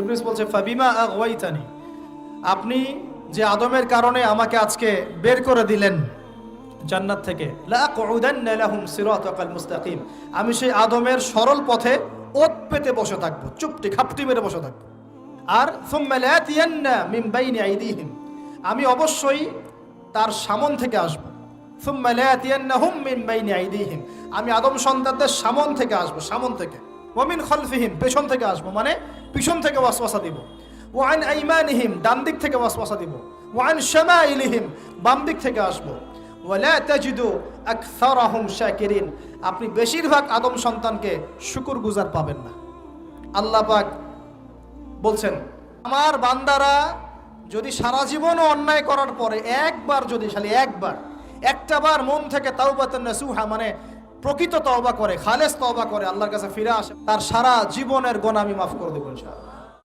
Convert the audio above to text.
ইবলিস বলছে ফাবিমা আগওয়াইতানি, আপনি যে আদমের কারণে আমাকে আজকে বের করে দিলেন জান্নাত থেকে, লা আকুদান্না লাহুম সিরাতাকাল মুস্তাকিম, আমি সেই আদমের সরল পথে ওত পেতে বসে থাকবো, চুপটি খাপটি মেরে বসে থাকবো। আর সুম্মা লাতিয়ান্না মিন বাইনি আইদিহিম, আমি অবশ্যই তার সামন থেকে আসব। সুম্মা লাতিয়ান্নাহুম মিন বাইনি আইদিহিম, আমি আদম সন্তানদের সামন থেকে আসব, সামন থেকে। ওয়া মিন খালফিহিম, পেছন থেকে আসব, মানে পিছন থেকে ওয়াসওয়াসা দিব। ওয়া আন আইমানিহিম, ডান দিক থেকে ওয়াসওয়াসা দিব। ওয়া আন শামাইলিহিম, বাম দিক থেকে আসব। ওয়ালা তাজিদু আকসারাহুম শাকিরিন, আপনি বেশিরভাগ আদম সন্তানকে শুকরগুজার পাবেন না। আল্লাহ পাক বলছেন, আমার বান্দারা যদি সারা জীবনও অন্যায় করার পরে একবার, যদি খালি একটাবার মন থেকে তাওবাতান নাসুহা, মানে প্রকৃত তওবা করে, খালেস তওবা করে, আল্লাহর কাছে ফিরে আসে, তার সারা জীবনের গুনাহ আমি মাফ করে দেব ইনশাআল্লাহ।